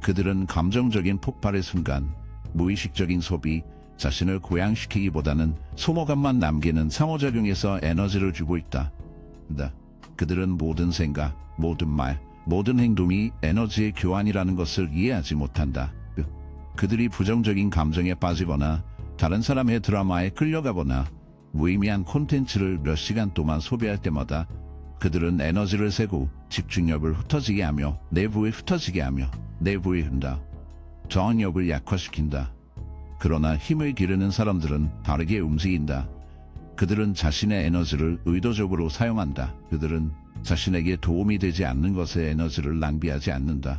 그들은 감정적인 폭발의 순간, 무의식적인 소비, 자신을 고양시키기보다는 소모감만 남기는 상호작용에서 에너지를 주고 있다. 그들은 모든 생각, 모든 말, 모든 행동이 에너지의 교환이라는 것을 이해하지 못한다. 그들이 부정적인 감정에 빠지거나 다른 사람의 드라마에 끌려가거나 무의미한 콘텐츠를 몇 시간 동안 소비할 때마다 그들은 에너지를 세고 집중력을 흩어지게 하며 내부에 흩어지게 하며 내부에 흔다. 저항력을 약화시킨다. 그러나 힘을 기르는 사람들은 다르게 움직인다. 그들은 자신의 에너지를 의도적으로 사용한다. 그들은 자신에게 도움이 되지 않는 것에 에너지를 낭비하지 않는다.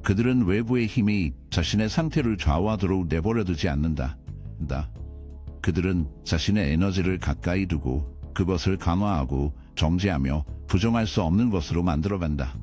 그들은 외부의 힘이 자신의 상태를 좌우하도록 내버려두지 않는다. 그들은 자신의 에너지를 가까이 두고 그것을 강화하고 정지하며 부정할 수 없는 것으로 만들어간다.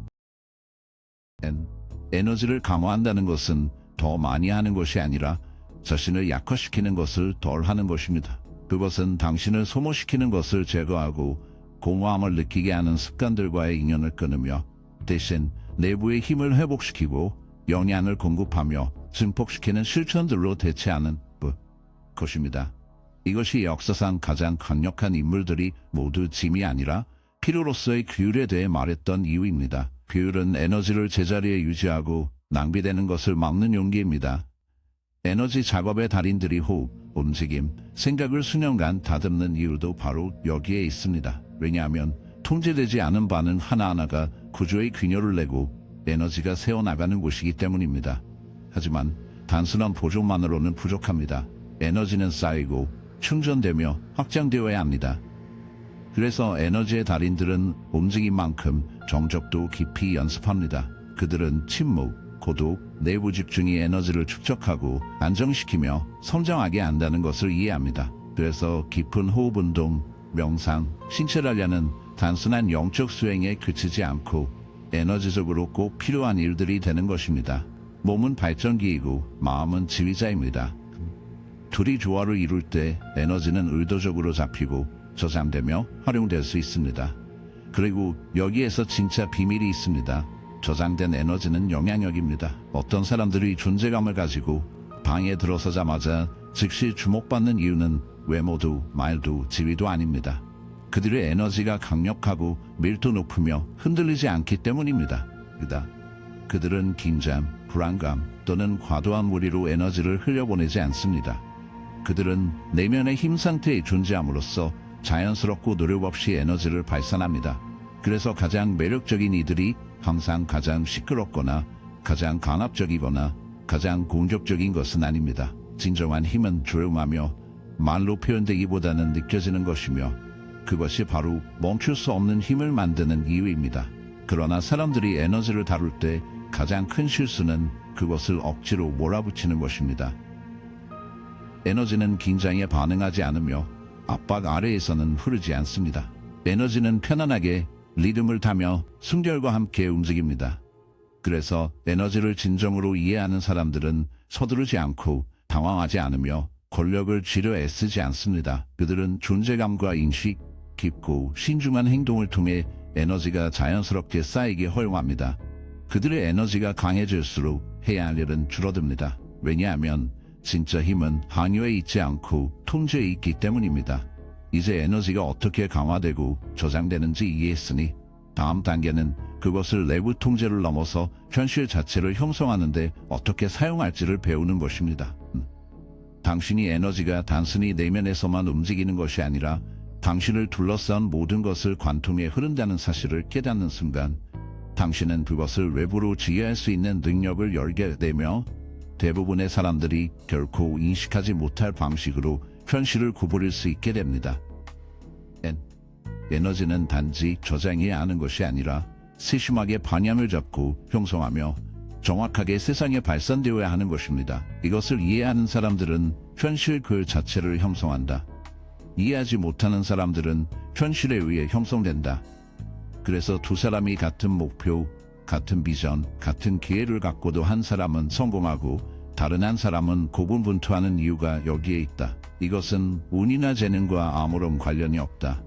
에너지를 강화한다는 것은 더 많이 하는 것이 아니라 자신을 약화시키는 것을 덜 하는 것입니다. 그것은 당신을 소모시키는 것을 제거하고 공허함을 느끼게 하는 습관들과의 인연을 끊으며 대신 내부의 힘을 회복시키고 영양을 공급하며 증폭시키는 실천들로 대체하는 것입니다. 이것이 역사상 가장 강력한 인물들이 모두 짐이 아니라 필요로서의 규율에 대해 말했던 이유입니다. 규율은 에너지를 제자리에 유지하고 낭비되는 것을 막는 용기입니다. 에너지 작업의 달인들이 호흡, 움직임, 생각을 수년간 다듬는 이유도 바로 여기에 있습니다. 왜냐하면 통제되지 않은 반응 하나하나가 구조의 균열을 내고 에너지가 새어나가는 곳이기 때문입니다. 하지만 단순한 보존만으로는 부족합니다. 에너지는 쌓이고 충전되며 확장되어야 합니다. 그래서 에너지의 달인들은 움직임만큼 정적도 깊이 연습합니다. 그들은 침묵, 고독, 내부 집중이 에너지를 축적하고 안정시키며 성장하게 한다는 것을 이해합니다. 그래서 깊은 호흡 운동, 명상, 신체 단련은 단순한 영적 수행에 그치지 않고 에너지적으로 꼭 필요한 일들이 되는 것입니다. 몸은 발전기이고 마음은 지휘자입니다. 둘이 조화를 이룰 때 에너지는 의도적으로 잡히고 저장되며 활용될 수 있습니다. 그리고 여기에서 진짜 비밀이 있습니다. 저장된 에너지는 영향력입니다. 어떤 사람들이 존재감을 가지고 방에 들어서자마자 즉시 주목받는 이유는 외모도 말도 지위도 아닙니다. 그들의 에너지가 강력하고 밀도 높으며 흔들리지 않기 때문입니다. 그들은 긴장, 불안감 또는 과도한 무리로 에너지를 흘려보내지 않습니다. 그들은 내면의 힘 상태에 존재함으로써 자연스럽고 노력 없이 에너지를 발산합니다. 그래서 가장 매력적인 이들이 항상 가장 시끄럽거나 가장 강압적이거나 가장 공격적인 것은 아닙니다. 진정한 힘은 조용하며 말로 표현되기보다는 느껴지는 것이며 그것이 바로 멈출 수 없는 힘을 만드는 이유입니다. 그러나 사람들이 에너지를 다룰 때 가장 큰 실수는 그것을 억지로 몰아붙이는 것입니다. 에너지는 긴장에 반응하지 않으며 압박 아래에서는 흐르지 않습니다. 에너지는 편안하게 리듬을 타며 순결과 함께 움직입니다. 그래서 에너지를 진정으로 이해하는 사람들은 서두르지 않고 당황하지 않으며 권력을 쥐려 애쓰지 않습니다. 그들은 존재감과 인식, 깊고 신중한 행동을 통해 에너지가 자연스럽게 쌓이게 허용합니다. 그들의 에너지가 강해질수록 해야 할 일은 줄어듭니다. 왜냐하면 진짜 힘은 항요에 있지 않고 통제에 있기 때문입니다. 이제 에너지가 어떻게 강화되고 저장되는지 이해했으니 다음 단계는 그것을 내부 통제를 넘어서 현실 자체를 형성하는데 어떻게 사용할지를 배우는 것입니다. 당신이 에너지가 단순히 내면에서만 움직이는 것이 아니라 당신을 둘러싼 모든 것을 관통해 흐른다는 사실을 깨닫는 순간 당신은 그것을 외부로 지휘할 수 있는 능력을 열게 되며 대부분의 사람들이 결코 인식하지 못할 방식으로 현실을 구부릴 수 있게 됩니다. 에너지는 단지 저장해야 하는 것이 아니라 세심하게 방향을 잡고 형성하며 정확하게 세상에 발산되어야 하는 것입니다. 이것을 이해하는 사람들은 현실 그 자체를 형성한다. 이해하지 못하는 사람들은 현실에 의해 형성된다. 그래서 두 사람이 같은 목표, 같은 비전, 같은 기회를 갖고도 한 사람은 성공하고 다른 한 사람은 고군분투하는 이유가 여기에 있다. 이것은 운이나 재능과 아무런 관련이 없다.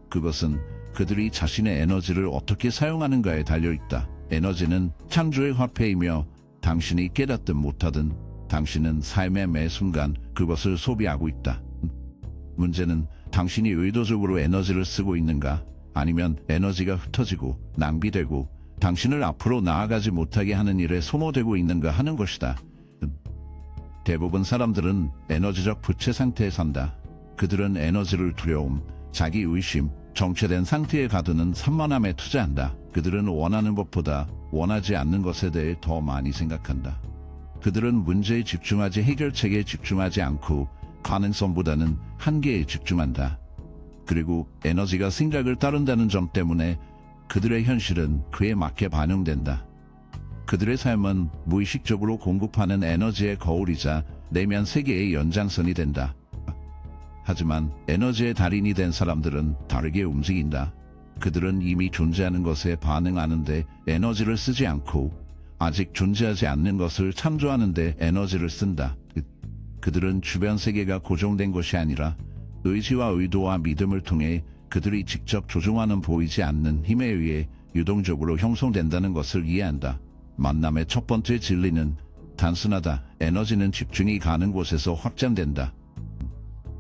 그것은 그들이 자신의 에너지를 어떻게 사용하는가에 달려있다. 에너지는 창조의 화폐이며 당신이 깨닫든 못하든 당신은 삶의 매 순간 그것을 소비하고 있다. 문제는 당신이 의도적으로 에너지를 쓰고 있는가, 아니면 에너지가 흩어지고 낭비되고 당신을 앞으로 나아가지 못하게 하는 일에 소모되고 있는가 하는 것이다. 대부분 사람들은 에너지적 부채 상태에 산다. 그들은 에너지를 두려움, 자기 의심, 정체된 상태에 가두는 산만함에 투자한다. 그들은 원하는 것보다 원하지 않는 것에 대해 더 많이 생각한다. 그들은 문제에 집중하지 해결책에 집중하지 않고 가능성보다는 한계에 집중한다. 그리고 에너지가 생각을 따른다는 점 때문에 그들의 현실은 그에 맞게 반영된다. 그들의 삶은 무의식적으로 공급하는 에너지의 거울이자 내면 세계의 연장선이 된다. 하지만 에너지의 달인이 된 사람들은 다르게 움직인다. 그들은 이미 존재하는 것에 반응하는데 에너지를 쓰지 않고 아직 존재하지 않는 것을 창조하는데 에너지를 쓴다. 그들은 주변 세계가 고정된 것이 아니라 의지와 의도와 믿음을 통해 그들이 직접 조종하는 보이지 않는 힘에 의해 유동적으로 형성된다는 것을 이해한다. 만남의 첫 번째 진리는 단순하다. 에너지는 집중이 가는 곳에서 확장된다.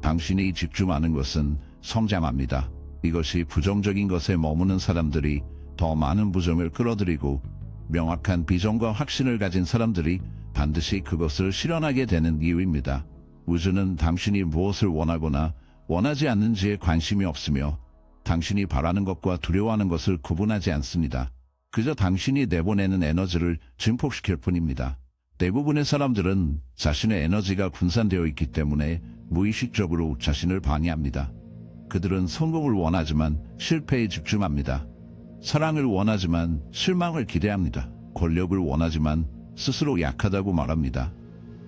당신이 집중하는 것은 성장합니다. 이것이 부정적인 것에 머무는 사람들이 더 많은 부정을 끌어들이고 명확한 비전과 확신을 가진 사람들이 반드시 그것을 실현하게 되는 이유입니다. 우주는 당신이 무엇을 원하거나 원하지 않는지에 관심이 없으며 당신이 바라는 것과 두려워하는 것을 구분하지 않습니다. 그저 당신이 내보내는 에너지를 증폭시킬 뿐입니다. 대부분의 사람들은 자신의 에너지가 분산되어 있기 때문에 무의식적으로 자신을 방해합니다. 그들은 성공을 원하지만 실패에 집중합니다. 사랑을 원하지만 실망을 기대합니다. 권력을 원하지만 스스로 약하다고 말합니다.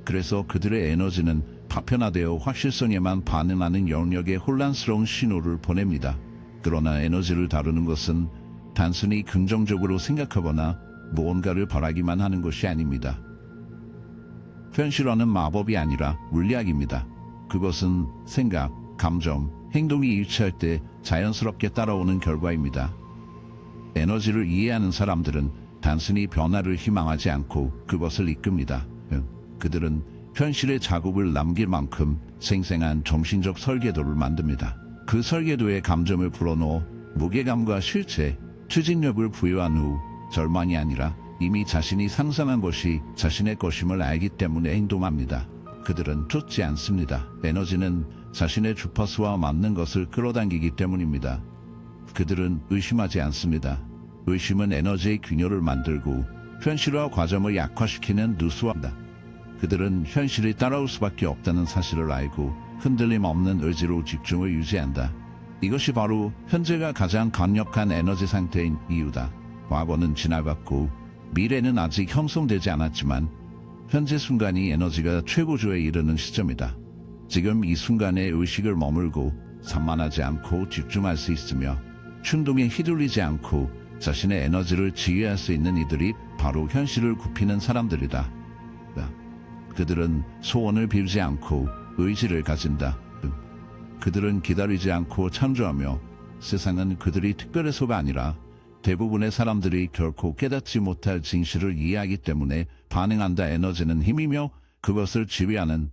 그래서 그들의 에너지는 파편화되어 확실성에만 반응하는 영역에 혼란스러운 신호를 보냅니다. 그러나 에너지를 다루는 것은 단순히 긍정적으로 생각하거나 무언가를 바라기만 하는 것이 아닙니다. 현실화는 마법이 아니라 물리학입니다. 그것은 생각, 감정, 행동이 일치할 때 자연스럽게 따라오는 결과입니다. 에너지를 이해하는 사람들은 단순히 변화를 희망하지 않고 그것을 이끕니다. 그들은 현실의 자국을 남길 만큼 생생한 정신적 설계도를 만듭니다. 그 설계도에 감정을 불어넣어 무게감과 실체, 추진력을 부여한 후 절망이 아니라 이미 자신이 상상한 것이 자신의 것임을 알기 때문에 행동합니다. 그들은 쫓지 않습니다. 에너지는 자신의 주파수와 맞는 것을 끌어당기기 때문입니다. 그들은 의심하지 않습니다. 의심은 에너지의 균열을 만들고 현실화 과정을 약화시키는 누수화다. 그들은 현실이 따라올 수밖에 없다는 사실을 알고 흔들림 없는 의지로 집중을 유지한다. 이것이 바로 현재가 가장 강력한 에너지 상태인 이유다. 과거는 지나갔고 미래는 아직 형성되지 않았지만 현재 순간이 에너지가 최고조에 이르는 시점이다. 지금 이 순간에 의식을 머물고 산만하지 않고 집중할 수 있으며 충동에 휘둘리지 않고 자신의 에너지를 지휘할 수 있는 이들이 바로 현실을 굽히는 사람들이다. 그들은 소원을 빌지 않고 의지를 가진다. 그들은 기다리지 않고 창조하며 세상은 그들이 특별해서가 아니라 대부분의 사람들이 결코 깨닫지 못할 진실을 이해하기 때문에 반응한다. 에너지는 힘이며 그것을 지휘하는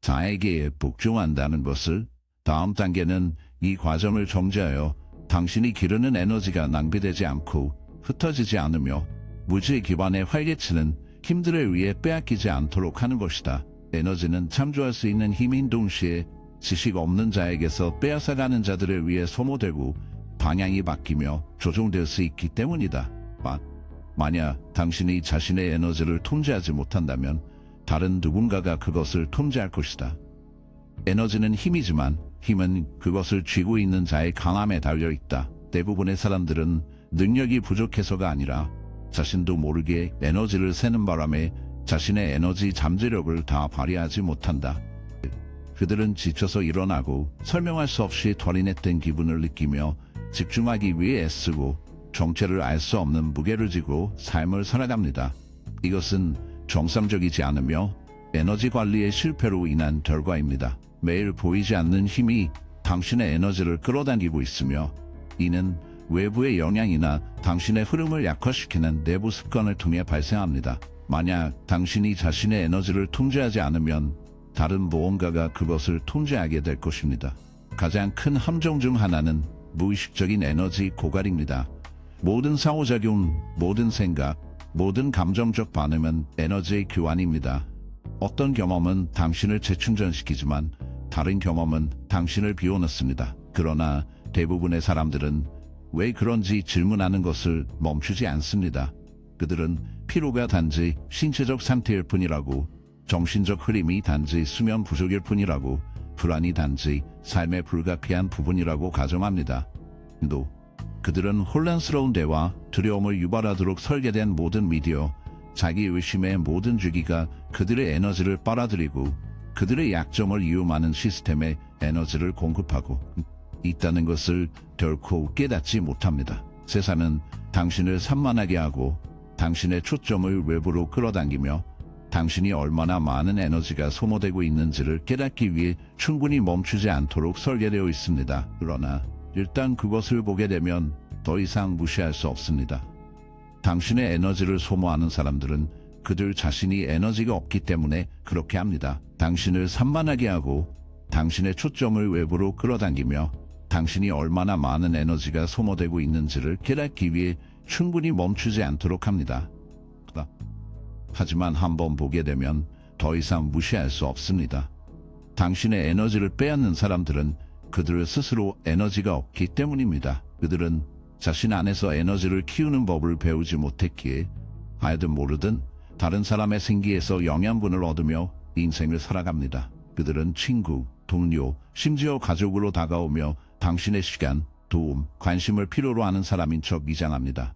자에게 복종한다는 것을. 다음 단계는 이 과정을 정지하여 당신이 기르는 에너지가 낭비되지 않고 흩어지지 않으며 무지의 기반에 활개치는 힘들에 의해 빼앗기지 않도록 하는 것이다. 에너지는 창조할 수 있는 힘인 동시에 지식 없는 자에게서 빼앗아가는 자들에 의해 소모되고 방향이 바뀌며 조종될 수 있기 때문이다. 만약 당신이 자신의 에너지를 통제하지 못한다면 다른 누군가가 그것을 통제할 것이다. 에너지는 힘이지만 힘은 그것을 쥐고 있는 자의 강함에 달려있다. 대부분의 사람들은 능력이 부족해서가 아니라 자신도 모르게 에너지를 새는 바람에 자신의 에너지 잠재력을 다 발휘하지 못한다. 그들은 지쳐서 일어나고 설명할 수 없이 덜인했던 기분을 느끼며 집중하기 위해 애쓰고 정체를 알 수 없는 무게를 지고 삶을 살아갑니다. 이것은 정상적이지 않으며 에너지 관리의 실패로 인한 결과입니다. 매일 보이지 않는 힘이 당신의 에너지를 끌어당기고 있으며 이는 외부의 영향이나 당신의 흐름을 약화시키는 내부 습관을 통해 발생합니다. 만약 당신이 자신의 에너지를 통제하지 않으면 다른 무언가가 그것을 통제하게 될 것입니다. 가장 큰 함정 중 하나는 무의식적인 에너지 고갈입니다. 모든 상호작용, 모든 생각, 모든 감정적 반응은 에너지의 교환입니다. 어떤 경험은 당신을 재충전시키지만 다른 경험은 당신을 비워넣습니다. 그러나 대부분의 사람들은 왜 그런지 질문하는 것을 멈추지 않습니다. 그들은 피로가 단지 신체적 상태일 뿐이라고, 정신적 흐림이 단지 수면 부족일 뿐이라고, 불안이 단지 삶의 불가피한 부분이라고 가정합니다. 또 그들은 혼란스러운 대화, 두려움을 유발하도록 설계된 모든 미디어, 자기 의심의 모든 주기가 그들의 에너지를 빨아들이고 그들의 약점을 이용하는 시스템에 에너지를 공급하고 있다는 것을 결코 깨닫지 못합니다. 세상은 당신을 산만하게 하고 당신의 초점을 외부로 끌어당기며 당신이 얼마나 많은 에너지가 소모되고 있는지를 깨닫기 위해 충분히 멈추지 않도록 설계되어 있습니다. 그러나 일단 그것을 보게 되면 더 이상 무시할 수 없습니다. 당신의 에너지를 소모하는 사람들은 그들 자신이 에너지가 없기 때문에 그렇게 합니다. 당신을 산만하게 하고 당신의 초점을 외부로 끌어당기며 당신이 얼마나 많은 에너지가 소모되고 있는지를 깨닫기 위해 충분히 멈추지 않도록 합니다. 하지만 한번 보게 되면 더 이상 무시할 수 없습니다. 당신의 에너지를 빼앗는 사람들은 그들 스스로 에너지가 없기 때문입니다. 그들은 자신 안에서 에너지를 키우는 법을 배우지 못했기에 알든 모르든 다른 사람의 생기에서 영양분을 얻으며 인생을 살아갑니다. 그들은 친구, 동료, 심지어 가족으로 다가오며 당신의 시간, 도움, 관심을 필요로 하는 사람인 척 위장합니다.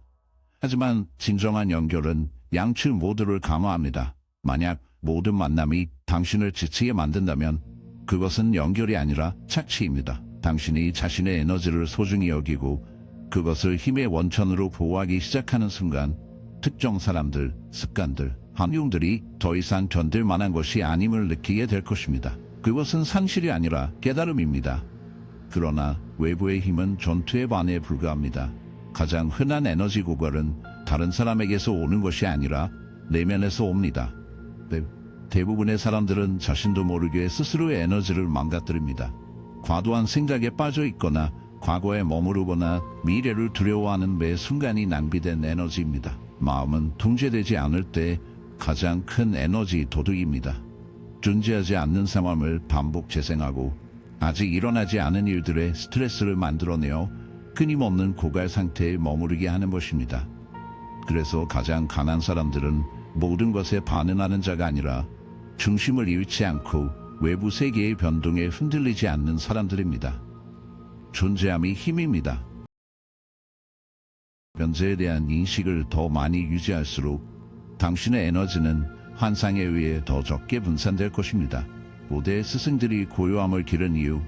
하지만 진정한 연결은 양측 모두를 강화합니다. 만약 모든 만남이 당신을 지치게 만든다면 그것은 연결이 아니라 착취입니다. 당신이 자신의 에너지를 소중히 여기고 그것을 힘의 원천으로 보호하기 시작하는 순간 특정 사람들, 습관들, 환경들이 더 이상 견딜 만한 것이 아님을 느끼게 될 것입니다. 그것은 상실이 아니라 깨달음입니다. 그러나 외부의 힘은 전투의 반에 불과합니다. 가장 흔한 에너지 고갈은 다른 사람에게서 오는 것이 아니라 내면에서 옵니다. 대부분의 사람들은 자신도 모르게 스스로의 에너지를 망가뜨립니다. 과도한 생각에 빠져 있거나 과거에 머무르거나 미래를 두려워하는 매 순간이 낭비된 에너지입니다. 마음은 통제되지 않을 때 가장 큰 에너지 도둑입니다. 존재하지 않는 상황을 반복 재생하고 아직 일어나지 않은 일들의 스트레스를 만들어내어 끊임없는 고갈 상태에 머무르게 하는 것입니다. 그래서 가장 강한 사람들은 모든 것에 반응하는 자가 아니라 중심을 잃지 않고 외부 세계의 변동에 흔들리지 않는 사람들입니다. 존재함이 힘입니다. 현재에 대한 인식을 더 많이 유지할수록 당신의 에너지는 환상에 의해 더 적게 분산될 것입니다. 고대 스승들이 고요함을 기른 이유,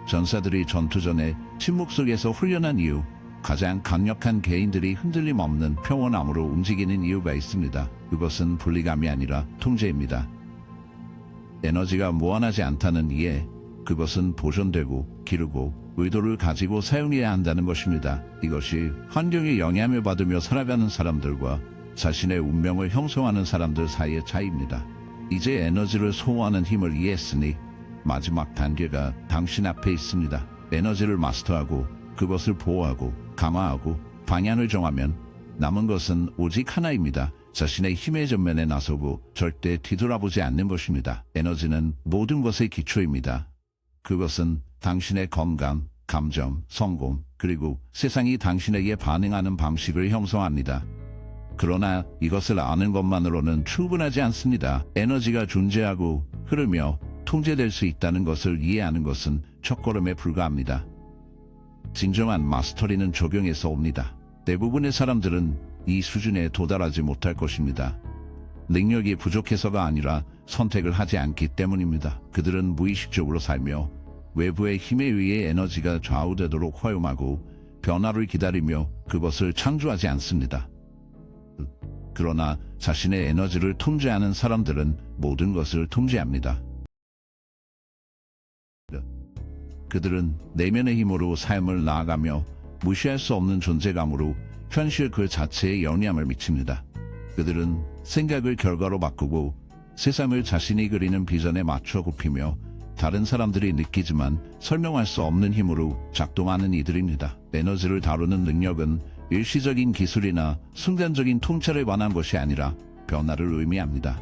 전사들이 전투 전에 침묵 속에서 훈련한 이유, 가장 강력한 개인들이 흔들림 없는 평온함으로 움직이는 이유가 있습니다. 그것은 분리감이 아니라 통제입니다. 에너지가 무한하지 않다는 이해, 그것은 보존되고 기르고 의도를 가지고 사용해야 한다는 것입니다. 이것이 환경에 영향을 받으며 살아가는 사람들과 자신의 운명을 형성하는 사람들 사이의 차이입니다. 이제 에너지를 소모하는 힘을 이해했으니 마지막 단계가 당신 앞에 있습니다. 에너지를 마스터하고 그것을 보호하고 강화하고 방향을 정하면 남은 것은 오직 하나입니다. 자신의 힘의 전면에 나서고 절대 뒤돌아보지 않는 것입니다. 에너지는 모든 것의 기초입니다. 그것은 당신의 건강, 감정, 성공, 그리고 세상이 당신에게 반응하는 방식을 형성합니다. 그러나 이것을 아는 것만으로는 충분하지 않습니다. 에너지가 존재하고 흐르며 통제될 수 있다는 것을 이해하는 것은 첫걸음에 불과합니다. 진정한 마스터리는 적용에서 옵니다. 대부분의 사람들은 이 수준에 도달하지 못할 것입니다. 능력이 부족해서가 아니라 선택을 하지 않기 때문입니다. 그들은 무의식적으로 살며 외부의 힘에 의해 에너지가 좌우되도록 허용하고 변화를 기다리며 그것을 창조하지 않습니다. 그러나 자신의 에너지를 통제하는 사람들은 모든 것을 통제합니다. 그들은 내면의 힘으로 삶을 나아가며 무시할 수 없는 존재감으로 현실 그 자체에 영향을 미칩니다. 그들은 생각을 결과로 바꾸고 세상을 자신이 그리는 비전에 맞춰 굽히며 다른 사람들이 느끼지만 설명할 수 없는 힘으로 작동하는 이들입니다. 에너지를 다루는 능력은 일시적인 기술이나 순간적인 통찰에 관한 것이 아니라 변화를 의미합니다.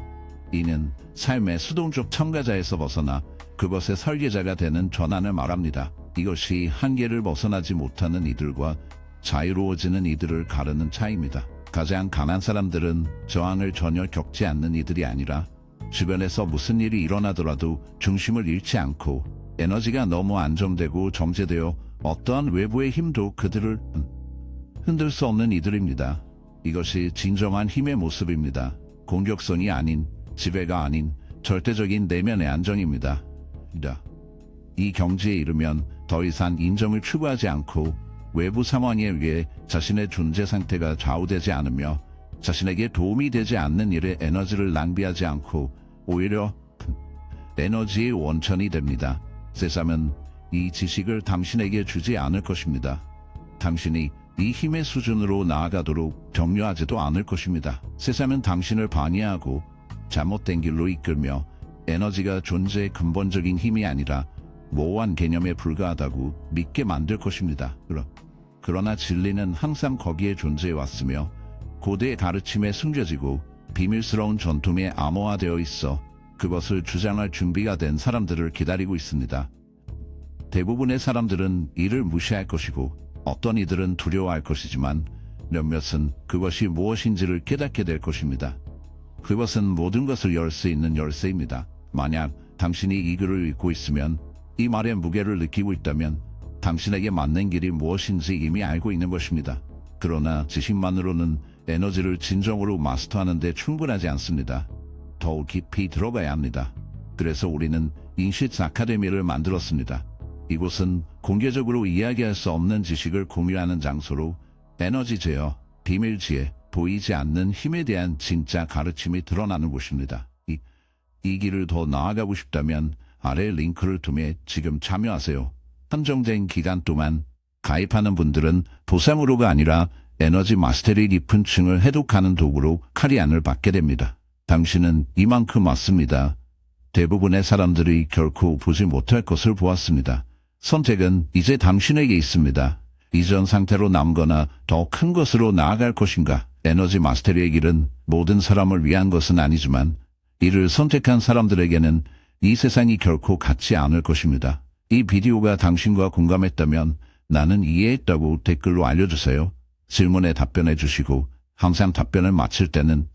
이는 삶의 수동적 첨가자에서 벗어나 그것의 설계자가 되는 전환을 말합니다. 이것이 한계를 벗어나지 못하는 이들과 자유로워지는 이들을 가르는 차이입니다. 가장 강한 사람들은 저항을 전혀 겪지 않는 이들이 아니라 주변에서 무슨 일이 일어나더라도 중심을 잃지 않고 에너지가 너무 안정되고 정제되어 어떠한 외부의 힘도 그들을 흔들 수 없는 이들입니다. 이것이 진정한 힘의 모습입니다. 공격성이 아닌, 지배가 아닌 절대적인 내면의 안정입니다. 이 경지에 이르면 더 이상 인정을 추구하지 않고 외부 상황에 의해 자신의 존재 상태가 좌우되지 않으며 자신에게 도움이 되지 않는 일에 에너지를 낭비하지 않고 오히려 에너지의 원천이 됩니다. 세상은 이 지식을 당신에게 주지 않을 것입니다. 당신이 이 힘의 수준으로 나아가도록 격려하지도 않을 것입니다. 세상은 당신을 방해하고 잘못된 길로 이끌며 에너지가 존재의 근본적인 힘이 아니라 모호한 개념에 불과하다고 믿게 만들 것입니다. 그러나 진리는 항상 거기에 존재해 왔으며 고대의 가르침에 숨겨지고 비밀스러운 전통에 암호화되어 있어 그것을 주장할 준비가 된 사람들을 기다리고 있습니다. 대부분의 사람들은 이를 무시할 것이고 어떤 이들은 두려워할 것이지만 몇몇은 그것이 무엇인지를 깨닫게 될 것입니다. 그것은 모든 것을 열 수 있는 열쇠입니다. 만약 당신이 이 글을 읽고 있으면 이 말의 무게를 느끼고 있다면 당신에게 맞는 길이 무엇인지 이미 알고 있는 것입니다. 그러나 지식만으로는 에너지를 진정으로 마스터하는 데 충분하지 않습니다. 더욱 깊이 들어가야 합니다. 그래서 우리는 인식 아카데미를 만들었습니다. 이곳은 공개적으로 이야기할 수 없는 지식을 공유하는 장소로 에너지 제어, 비밀지혜, 보이지 않는 힘에 대한 진짜 가르침이 드러나는 곳입니다. 이 길을 더 나아가고 싶다면 아래 링크를 통해 지금 참여하세요. 한정된 기간 동안 가입하는 분들은 보상으로가 아니라 에너지 마스터리 깊은 층을 해독하는 도구로 카리안을 받게 됩니다. 당신은 이만큼 왔습니다. 대부분의 사람들이 결코 보지 못할 것을 보았습니다. 선택은 이제 당신에게 있습니다. 이전 상태로 남거나 더 큰 것으로 나아갈 것인가? 에너지 마스터리의 길은 모든 사람을 위한 것은 아니지만 이를 선택한 사람들에게는 이 세상이 결코 같지 않을 것입니다. 이 비디오가 당신과 공감했다면 나는 이해했다고 댓글로 알려주세요. 질문에 답변해 주시고 항상 답변을 마칠 때는